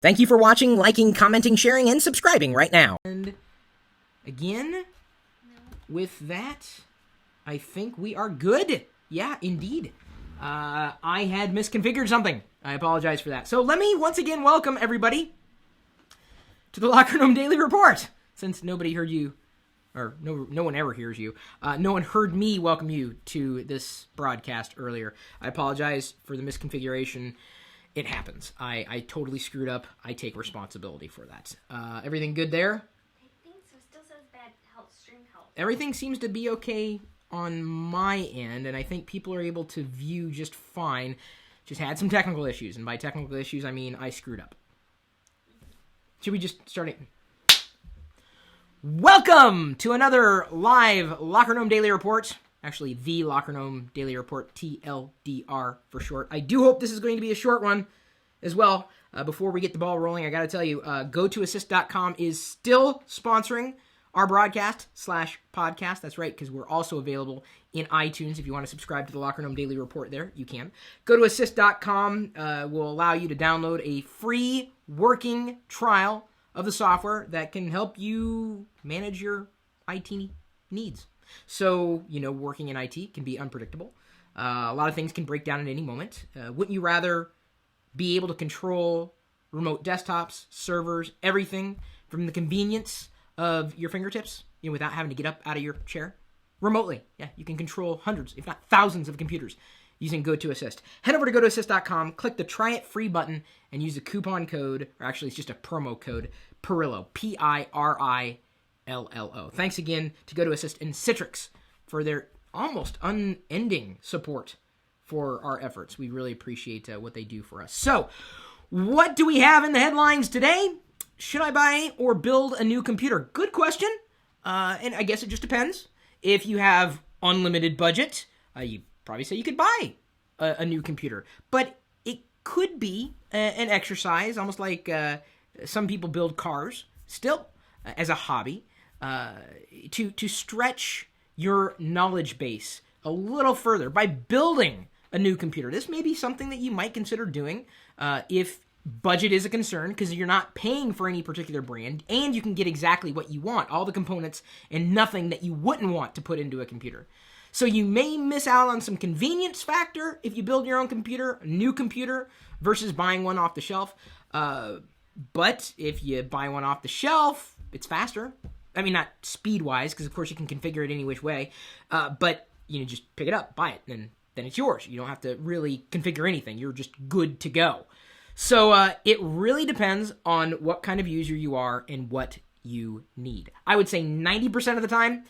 Thank you for watching, liking, commenting, sharing, and subscribing right now. And again, with that, I think we are good. Yeah, indeed. I had misconfigured something. I apologize for that. So let me once again welcome everybody to the Locker Room Daily Report. Since nobody heard you, or no one ever hears you, no one heard me welcome you to this broadcast earlier. I apologize for the misconfiguration. It happens. I totally screwed up. I take responsibility for that. Everything good there? I think so. Still says bad health, stream health. Everything seems to be okay on my end, and I think people are able to view just fine. Just had some technical issues, and by technical issues, I mean I screwed up. Should we just start it? Welcome to another live Locker Room Daily Report. Actually, the Locker Room Daily Report, TLDR for short. I do hope this is going to be a short one as well. Before we get the ball rolling, I got to tell you, GoToAssist.com is still sponsoring our broadcast/podcast. That's right, because we're also available in iTunes. If you want to subscribe to the Locker Room Daily Report there, you can. GoToAssist.com will allow you to download a free working trial of the software that can help you manage your IT needs. So, working in IT can be unpredictable. A lot of things can break down at any moment. Wouldn't you rather be able to control remote desktops, servers, everything from the convenience of your fingertips, without having to get up out of your chair? Remotely, yeah, you can control hundreds, if not thousands of computers using GoToAssist. Head over to GoToAssist.com, click the Try It Free button, and use the coupon code, or actually it's just a promo code, Pirillo, Pirillo. Thanks again to GoToAssist and Citrix for their almost unending support for our efforts. We really appreciate what they do for us. So, what do we have in the headlines today? Should I buy or build a new computer? Good question. And I guess it just depends. If you have unlimited budget, you probably say you could buy a new computer. But it could be an exercise, almost like some people build cars, still as a hobby. To stretch your knowledge base a little further by building a new computer. This may be something that you might consider doing if budget is a concern, because you're not paying for any particular brand, and you can get exactly what you want, all the components and nothing that you wouldn't want to put into a computer. So you may miss out on some convenience factor if you build your own computer, a new computer, versus buying one off the shelf. But if you buy one off the shelf, it's faster. I mean, not speed-wise, because of course you can configure it any which way, but just pick it up, buy it, and then it's yours. You don't have to really configure anything. You're just good to go. So it really depends on what kind of user you are and what you need. I would say 90% of the time,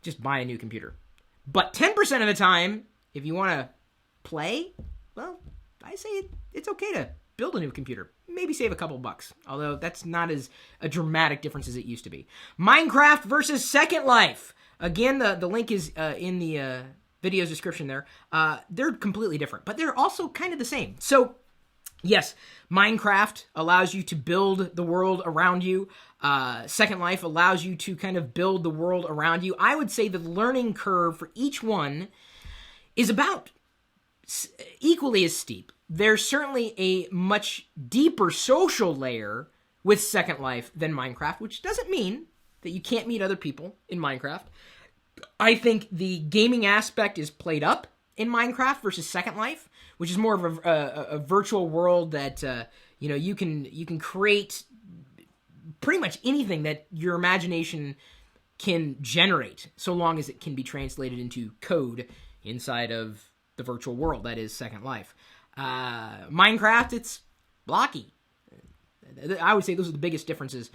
just buy a new computer. But 10% of the time, if you want to play, well, I say it's okay to build a new computer. Maybe save a couple bucks, although that's not as a dramatic difference as it used to be. Minecraft versus Second Life. Again, the link is in the video's description there. They're completely different, but they're also kind of the same. So, yes, Minecraft allows you to build the world around you. Second Life allows you to kind of build the world around you. I would say the learning curve for each one is about equally as steep. There's certainly a much deeper social layer with Second Life than Minecraft, which doesn't mean that you can't meet other people in Minecraft. I think the gaming aspect is played up in Minecraft versus Second Life, which is more of a virtual world that you can create pretty much anything that your imagination can generate, so long as it can be translated into code inside of the virtual world that is Second Life. Minecraft, it's blocky. I would say those are the biggest differences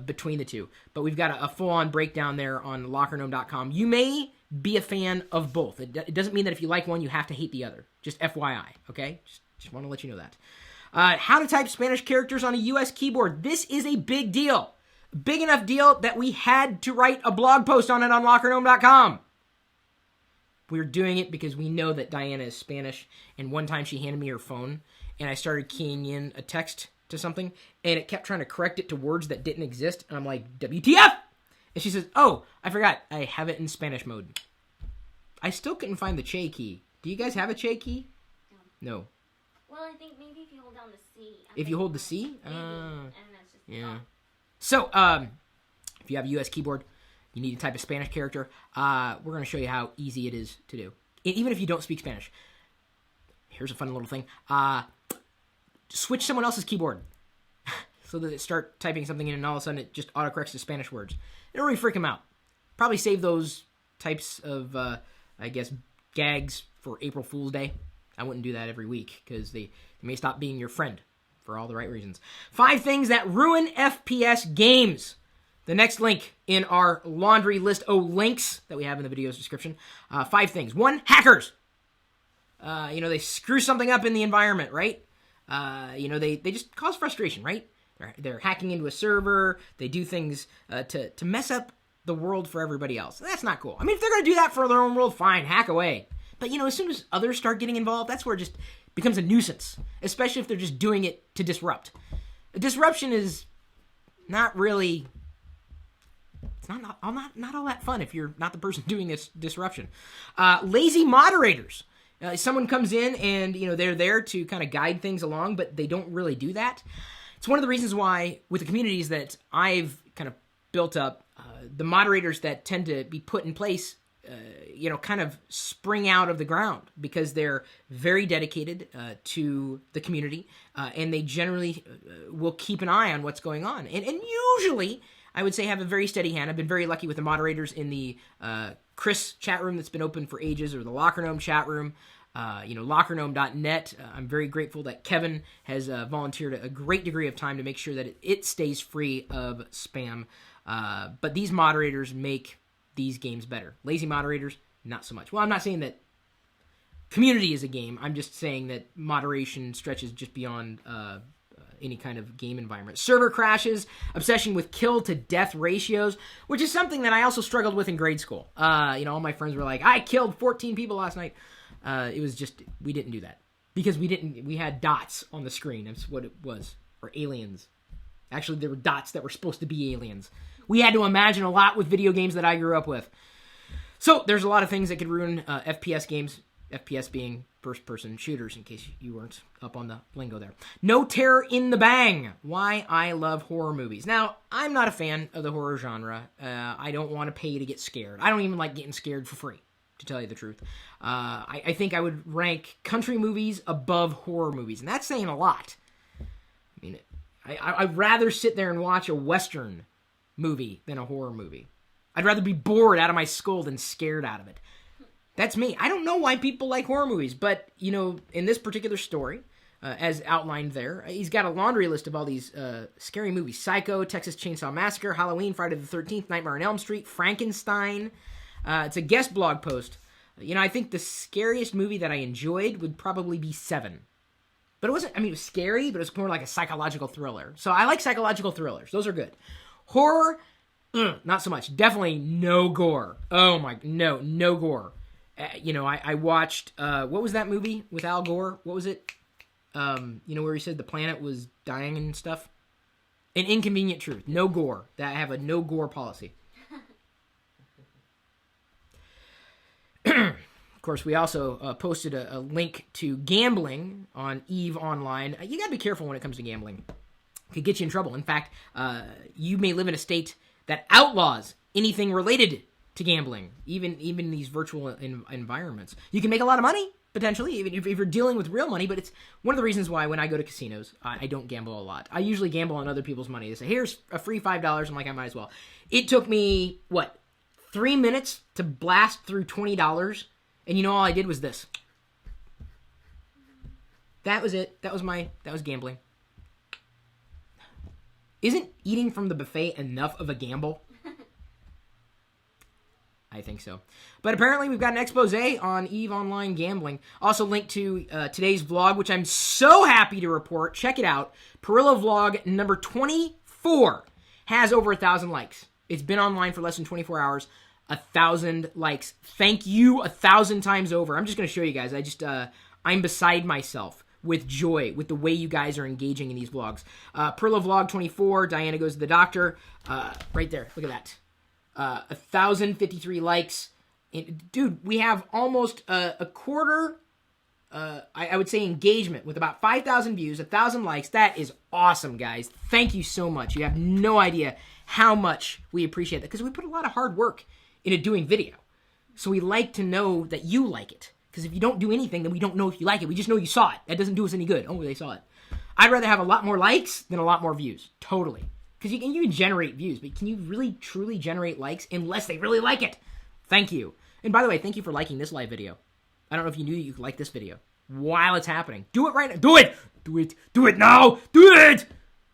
between the two. But we've got a full-on breakdown there on LockerGnome.com. You may be a fan of both. It doesn't mean that if you like one, you have to hate the other. Just FYI, okay? Just want to let you know that. How to type Spanish characters on a U.S. keyboard. This is a big deal. Big enough deal that we had to write a blog post on it on LockerGnome.com. We're doing it because we know that Diana is Spanish, and one time she handed me her phone, and I started keying in a text to something, and it kept trying to correct it to words that didn't exist, and I'm like, WTF? And she says, oh, I forgot, I have it in Spanish mode. I still couldn't find the Che key. Do you guys have a Che key? No. Well, I think maybe if you hold down the C. If you hold the C? Maybe. And that's just Yeah. off. So, if you have a US keyboard, you need to type a Spanish character. We're going to show you how easy it is to do. Even if you don't speak Spanish. Here's a fun little thing. Switch someone else's keyboard. So that it start typing something in and all of a sudden it just autocorrects to Spanish words. It'll really freak them out. Probably save those types of, I guess, gags for April Fool's Day. I wouldn't do that every week because they may stop being your friend for all the right reasons. 5 things that ruin FPS games. The next link in our laundry list of links that we have in the video's description. 5 things. 1, hackers. They screw something up in the environment, right? They just cause frustration, right? They're hacking into a server. They do things to mess up the world for everybody else. That's not cool. I mean, if they're going to do that for their own world, fine, hack away. But, as soon as others start getting involved, that's where it just becomes a nuisance, especially if they're just doing it to disrupt. A disruption is not really... It's not all that fun if you're not the person doing this disruption. Lazy moderators. Someone comes in and, they're there to kind of guide things along, but they don't really do that. It's one of the reasons why, with the communities that I've kind of built up, the moderators that tend to be put in place, kind of spring out of the ground because they're very dedicated to the community, and they generally will keep an eye on what's going on. And usually, I would say, have a very steady hand. I've been very lucky with the moderators in the Chris chat room that's been open for ages, or the Locker Gnome chat room. LockerGnome.net. I'm very grateful that Kevin has volunteered a great degree of time to make sure that it stays free of spam. But these moderators make these games better. Lazy moderators, not so much. Well, I'm not saying that community is a game. I'm just saying that moderation stretches just beyond any kind of game environment. Server crashes, obsession with kill to death ratios, which is something that I also struggled with in grade school. All my friends were like, I killed 14 people last night. It was just, we didn't do that because we had dots on the screen. That's what it was. Or aliens. Actually, there were dots that were supposed to be aliens. We had to imagine a lot with video games that I grew up with. So there's a lot of things that could ruin FPS games. FPS being first-person shooters, in case you weren't up on the lingo there. No terror in the bang. Why I love horror movies. Now, I'm not a fan of the horror genre. I don't want to pay to get scared. I don't even like getting scared for free, to tell you the truth. I think I would rank country movies above horror movies, and that's saying a lot. I mean, I'd rather sit there and watch a Western movie than a horror movie. I'd rather be bored out of my skull than scared out of it. That's me. I don't know why people like horror movies, but, in this particular story, as outlined there, he's got a laundry list of all these scary movies. Psycho, Texas Chainsaw Massacre, Halloween, Friday the 13th, Nightmare on Elm Street, Frankenstein. It's a guest blog post. I think the scariest movie that I enjoyed would probably be Seven. But it wasn't, it was scary, but it was more like a psychological thriller. So I like psychological thrillers. Those are good. Horror, not so much. Definitely no gore. Oh my, no gore. I watched, what was that movie with Al Gore? What was it? Where he said the planet was dying and stuff? An Inconvenient Truth. No gore. I have a no gore policy. Of course, we also posted a link to gambling on EVE Online. You gotta be careful when it comes to gambling. It could get you in trouble. In fact, you may live in a state that outlaws anything related to gambling, even these virtual environments. You can make a lot of money, potentially, even if you're dealing with real money, but it's one of the reasons why when I go to casinos, I don't gamble a lot. I usually gamble on other people's money. They say, here's a free $5. I'm like, I might as well. It took me, 3 minutes to blast through $20, and all I did was this. That was it. That was gambling. Isn't eating from the buffet enough of a gamble? I think so. But apparently we've got an expose on EVE Online gambling. Also linked to today's vlog, which I'm so happy to report. Check it out. Pirillo vlog number 24 has over 1,000 likes. It's been online for less than 24 hours. 1,000 likes. Thank you 1,000 times over. I'm just going to show you guys. I'm beside myself with joy with the way you guys are engaging in these vlogs. Pirillo vlog 24. Diana goes to the doctor. Right there. Look at that. 1,053 likes. And, dude, we have almost a quarter I would say engagement with about 5,000 views, 1,000 likes. That is awesome, guys. Thank you so much. You have no idea how much we appreciate that because we put a lot of hard work into doing video. So we like to know that you like it. Because if you don't do anything, then we don't know if you like it. We just know you saw it. That doesn't do us any good. Oh, they saw it. I'd rather have a lot more likes than a lot more views. Totally. Because you can generate views, but can you really, truly generate likes unless they really like it? Thank you. And by the way, thank you for liking this live video. I don't know if you knew that you could like this video while it's happening. Do it right now. Do it! Do it! Do it now! Do it!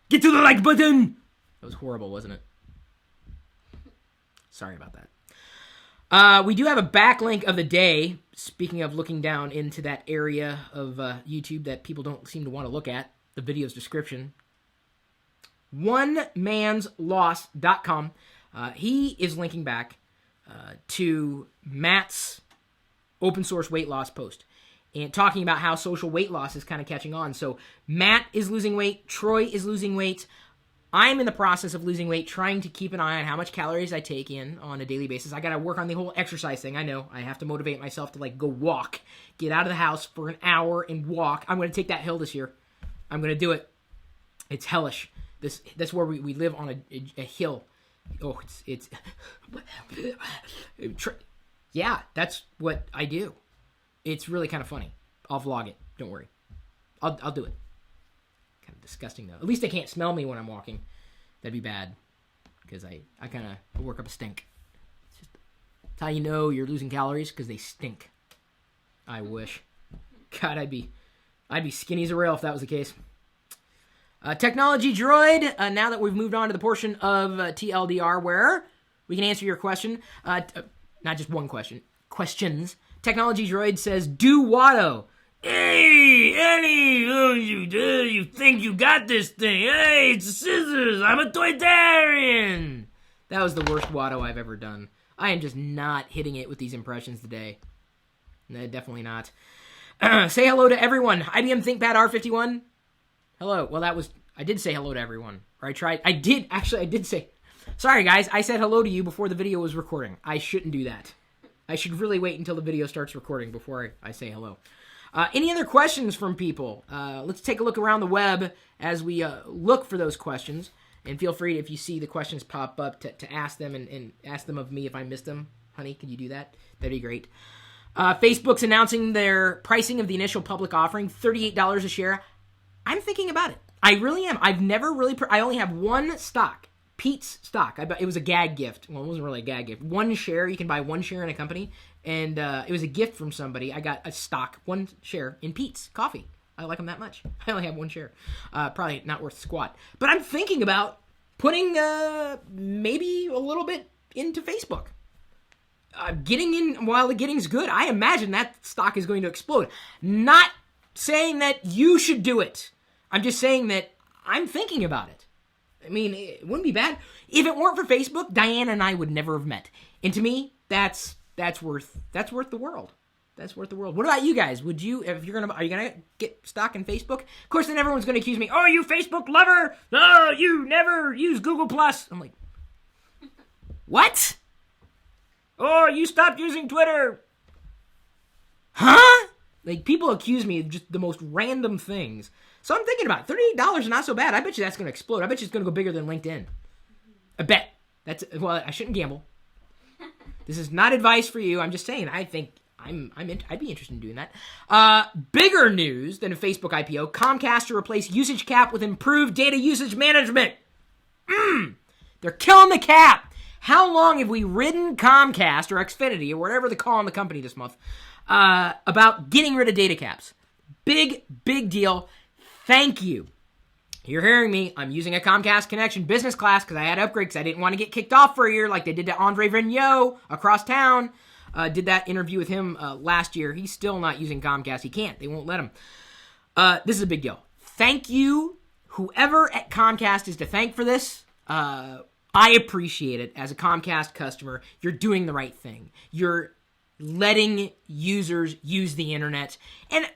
Get to the like button! That was horrible, wasn't it? Sorry about that. We do have a backlink of the day. Speaking of looking down into that area of YouTube that people don't seem to want to look at, the video's description. OneMansLoss.com. He is linking back to Matt's open source weight loss post and talking about how social weight loss is kind of catching on. So Matt is losing weight. Troy is losing weight. I'm in the process of losing weight, trying to keep an eye on how much calories I take in on a daily basis. I got to work on the whole exercise thing. I know. I have to motivate myself to go walk, get out of the house for an hour and walk. I'm going to take that hill this year. I'm going to do it. It's hellish. That's where we live on a hill. Oh, it's yeah, that's what I do. It's really kind of funny. I'll vlog it. Don't worry. I'll do it. Kind of disgusting, though. At least they can't smell me when I'm walking. That'd be bad. Because I kind of work up a stink. It's how you know you're losing calories, because they stink. I wish. God, I'd be skinny as a rail if that was the case. Technology Droid, now that we've moved on to the portion of TLDR where we can answer your question. Not just one question. Questions. Technology Droid says, do Watto. Hey, Annie, you think you got this thing. Hey, it's the scissors. I'm a toytarian. That was the worst Watto I've ever done. I am just not hitting it with these impressions today. No, definitely not. Say hello to everyone. IBM ThinkPad R51. Hello. Well, I did say hello to everyone. Or I did say, sorry guys, I said hello to you before the video was recording. I shouldn't do that. I should really wait until the video starts recording before I say hello. Any other questions from people? Let's take a look around the web as we look for those questions. And feel free, if you see the questions pop up, to ask them and ask them of me if I missed them. Honey, can you do that? That'd be great. Facebook's announcing their pricing of the initial public offering, $38 a share. I'm thinking about it. I really am. I've never really... I only have one stock. Pete's stock. It was a gag gift. Well, it wasn't really a gag gift. One share. You can buy one share in a company. And it was a gift from somebody. I got a stock, one share in Pete's coffee. I like them that much. I only have one share. Probably not worth squat. But I'm thinking about putting maybe a little bit into Facebook. Getting in while the getting's good. I imagine that stock is going to explode. Not saying that you should do it. I'm just saying that I'm thinking about it. I mean, it wouldn't be bad. If it weren't for Facebook, Diana and I would never have met. And to me, that's worth the world. That's worth the world. What about you guys? Are you gonna get stock in Facebook? Of course, then everyone's gonna accuse me. Oh, you Facebook lover! Oh, you never use Google Plus. I'm like, what? Oh, you stopped using Twitter. Huh? People accuse me of just the most random things. So I'm thinking about it. $38 is not so bad. I bet you that's going to explode. I bet you it's going to go bigger than LinkedIn. I bet. I shouldn't gamble. This is not advice for you. I'm just saying, I think I'd be interested in doing that. Bigger news than a Facebook IPO. Comcast to replace usage cap with improved data usage management. They're killing the cap. How long have we ridden Comcast or Xfinity or whatever they're calling the company this month about getting rid of data caps? Big deal. Thank you. You're hearing me. I'm using a Comcast connection business class because I had to upgrade because I didn't want to get kicked off for a year like they did to Andre Vigneault across town. Did that interview with him last year. He's still not using Comcast. He can't. They won't let him. This is a big deal. Thank you. Whoever at Comcast is to thank for this, I appreciate it. As a Comcast customer, you're doing the right thing. You're letting users use the internet. And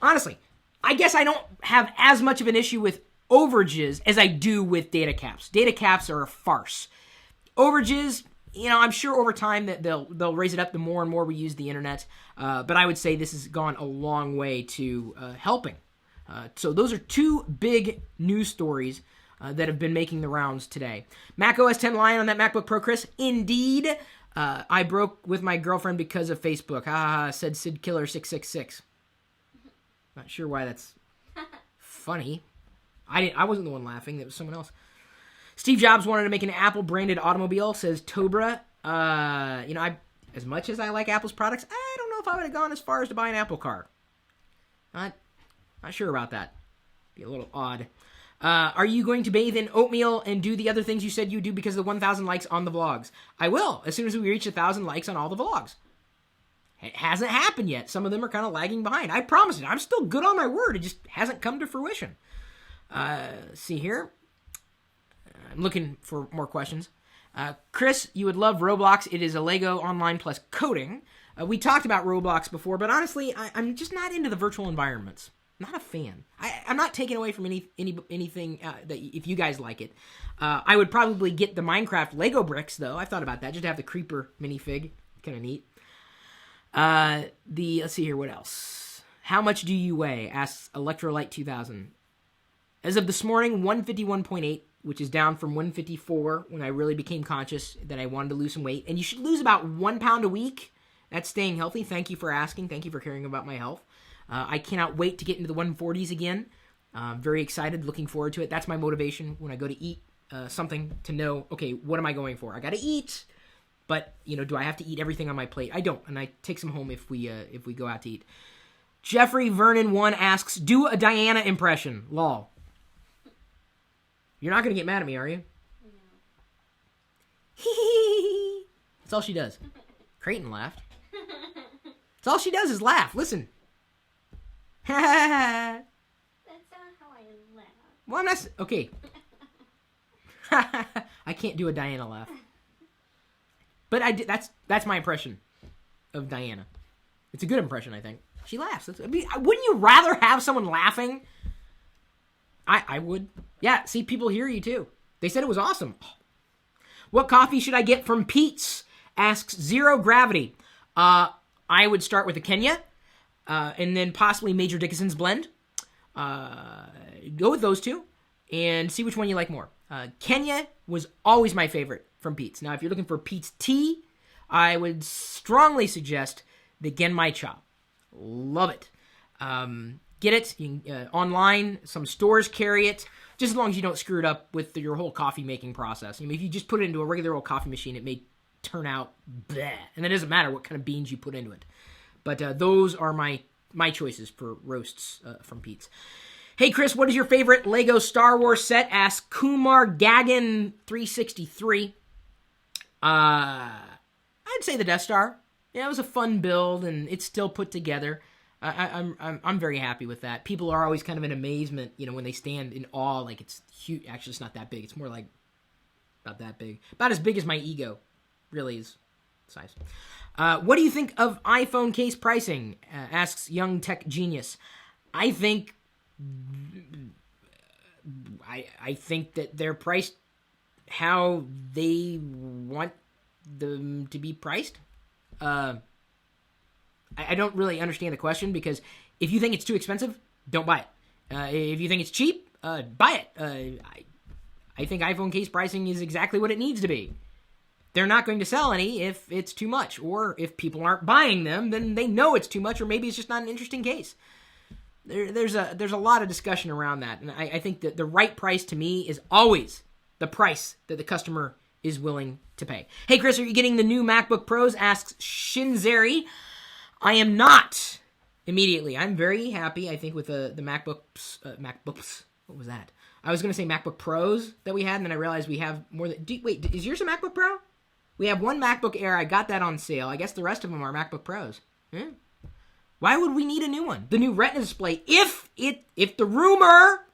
honestly, I guess I don't have as much of an issue with overages as I do with data caps. Data caps are a farce. Overages, I'm sure over time that they'll raise it up the more and more we use the internet. But I would say this has gone a long way to helping. So those are two big news stories that have been making the rounds today. Mac OS X Lion on that MacBook Pro, Chris. Indeed, I broke with my girlfriend because of Facebook. Said Sid Killer 666. Not sure why that's funny. I wasn't the one laughing. That was someone else. Steve Jobs wanted to make an Apple-branded automobile, says Tobra. As much as I like Apple's products, I don't know if I would have gone as far as to buy an Apple car. Not sure about that. Be a little odd. Are you going to bathe in oatmeal and do the other things you said you do because of the 1,000 likes on the vlogs? I will, as soon as we reach 1,000 likes on all the vlogs. It hasn't happened yet. Some of them are kind of lagging behind. I promise it. I'm still good on my word. It just hasn't come to fruition. See here. I'm looking for more questions. Chris, you would love Roblox. It is a Lego online plus coding. We talked about Roblox before, but honestly, I'm just not into the virtual environments. Not a fan. I'm not taking away from anything that if you guys like it. I would probably get the Minecraft Lego bricks, though. I thought about that, just to have the creeper minifig. Kind of neat. Let's see here, what else? How much do you weigh? Asks Electrolyte 2000. As of this morning, 151.8, which is down from 154 when I really became conscious that I wanted to lose some weight. And you should lose about 1 pound a week. That's staying healthy. Thank you for asking. Thank you for caring about my health. I cannot wait to get into the 140s again. Very excited, looking forward to it. That's my motivation when I go to eat something, to know, okay, what am I going for? I got to eat, but do I have to eat everything on my plate? I don't, and I take some home if we go out to eat. Jeffrey Vernon 1 asks, do a Diana impression. Lol. You're not going to get mad at me, are you? No. That's all she does. Creighton laughed. That's all she does is laugh. Listen. That's not how I laugh. Well, I'm not... Okay. I can't do a Diana laugh. But that's my impression of Diana. It's a good impression, I think. She laughs. Wouldn't you rather have someone laughing? I would. Yeah, see, people hear you, too. They said it was awesome. What coffee should I get from Pete's? Asks Zero Gravity. I would start with a Kenya, and then possibly Major Dickinson's blend. Go with those two, and see which one you like more. Kenya was always my favorite from Pete's. Now, if you're looking for Pete's tea, I would strongly suggest the Genmai Cha. Love it. Get it online. Some stores carry it. Just as long as you don't screw it up with your whole coffee making process. If you just put it into a regular old coffee machine, it may turn out bleh. And it doesn't matter what kind of beans you put into it. But those are my choices for roasts from Pete's. Hey, Chris, what is your favorite Lego Star Wars set? Asks Kumar Gagan 363. I'd say the Death Star. Yeah, it was a fun build, and it's still put together. I'm very happy with that. People are always kind of in amazement, when they stand in awe, like it's huge. Actually, it's not that big. It's more like about that big. About as big as my ego, really is size. What do you think of iPhone case pricing? Asks Young Tech Genius. I think that they're priced how they want them to be priced. I don't really understand the question, because if you think it's too expensive, don't buy it. If you think it's cheap, buy it. I think iPhone case pricing is exactly what it needs to be. They're not going to sell any if it's too much, or if people aren't buying them, then they know it's too much, or maybe it's just not an interesting case. There's a lot of discussion around that, and I think that the right price to me is always the price that the customer is willing to pay. Hey, Chris, are you getting the new MacBook Pros? Asks Shinzeri. I am not immediately. I'm very happy, I think, with the MacBooks. What was that? I was going to say MacBook Pros that we had, and then I realized we have more than... Wait, is yours a MacBook Pro? We have one MacBook Air. I got that on sale. I guess the rest of them are MacBook Pros. Why would we need a new one? The new Retina display, if the rumor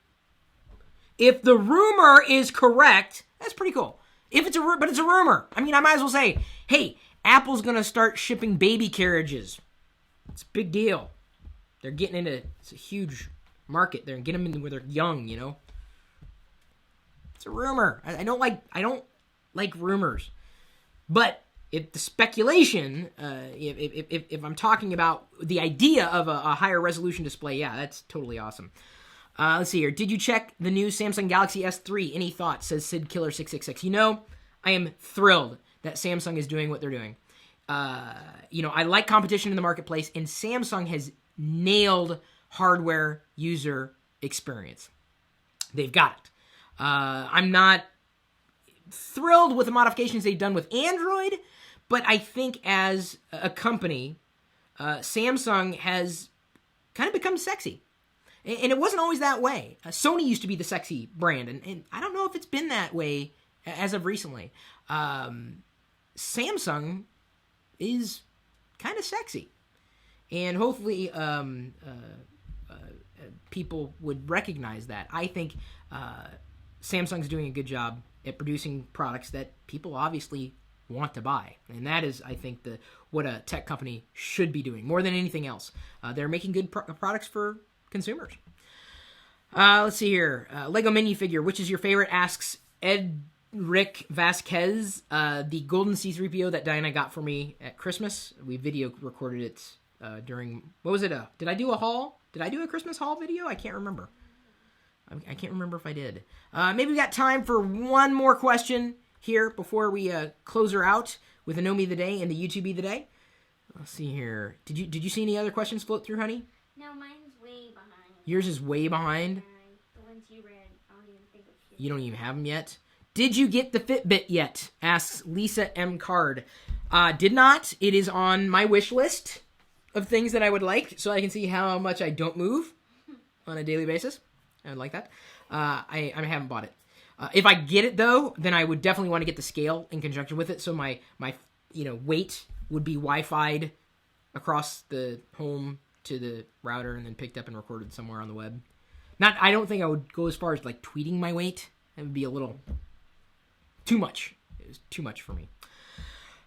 is correct, that's pretty cool. But it's a rumor. I mean, I might as well say, hey, Apple's going to start shipping baby carriages. It's a big deal. They're getting into, it's a huge market. They're getting them in where they're young, It's a rumor. I don't like rumors. But if the speculation, if I'm talking about the idea of a higher resolution display, yeah, that's totally awesome. Let's see here. Did you check the new Samsung Galaxy S3? Any thoughts? Says Sid Killer 666. I am thrilled that Samsung is doing what they're doing. I like competition in the marketplace, and Samsung has nailed hardware user experience. They've got it. I'm not thrilled with the modifications they've done with Android, but I think as a company, Samsung has kind of become sexy. And it wasn't always that way. Sony used to be the sexy brand, and I don't know if it's been that way as of recently. Samsung is kind of sexy. And hopefully people would recognize that. I think Samsung's doing a good job at producing products that people obviously want to buy. And that is, I think, what a tech company should be doing more than anything else. They're making good products for consumers. Let's see here. Lego minifigure, which is your favorite? Asks Rick Vasquez. The golden C-3PO that Diana got for me at Christmas. We video recorded it during, what was it? Did I do a haul? Did I do a Christmas haul video? I can't remember. I can't remember if I did. Maybe we got time for one more question here before we close her out with a Know Me of the Day and the YouTube of the Day. Let's see here. Did you see any other questions float through, honey? No, mine's way behind. Yours is way behind? The ones you read, I don't even think of shit. You don't even have them yet? Did you get the Fitbit yet? Asks Lisa M. Card. Did not. It is on my wish list of things that I would like so I can see how much I don't move on a daily basis. I would like that. I haven't bought it. If I get it, though, then I would definitely want to get the scale in conjunction with it so my weight would be Wi-Fi'd across the home to the router and then picked up and recorded somewhere on the web. I don't think I would go as far as like tweeting my weight. That would be a little too much. It was too much for me.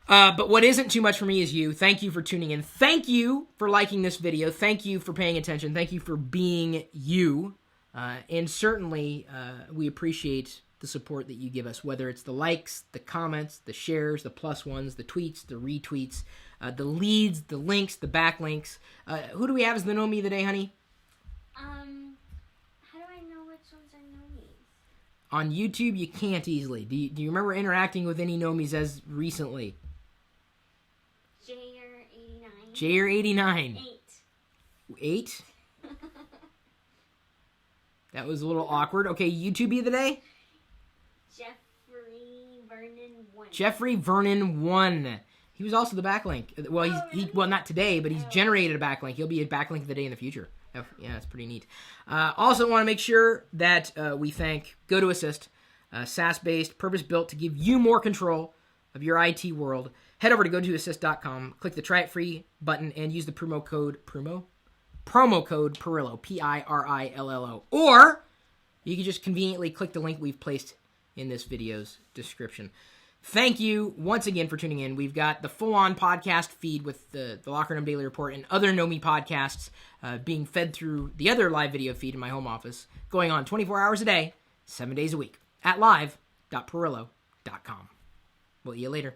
But what isn't too much for me is you. Thank you for tuning in. Thank you for liking this video. Thank you for paying attention. Thank you for being you. And certainly, we appreciate the support that you give us, whether it's the likes, the comments, the shares, the plus ones, the tweets, the retweets, the leads, the links, the backlinks. Who do we have as the Know Me of the Day, honey? How do I know which ones are Know Me's? On YouTube, you can't easily. Do you remember interacting with any Know Me's as recently? JR89. JR89. 8. 8? That was a little awkward. Okay, YouTube of the Day? Jeffrey Vernon 1. Jeffrey Vernon 1. He was also the backlink. Well, well, not today, but he's generated a backlink. He'll be a backlink of the day in the future. Yeah, that's pretty neat. Also want to make sure that we thank GoToAssist, SaaS-based, purpose-built to give you more control of your IT world. Head over to GoToAssist.com, click the Try It Free button, and use the promo code Pirillo, Pirillo. Or you can just conveniently click the link we've placed in this video's description. Thank you once again for tuning in. We've got the full-on podcast feed with the Locker Room Daily Report and other Know Me podcasts being fed through the other live video feed in my home office, going on 24 hours a day, 7 days a week, at live.pirillo.com. We'll see you later.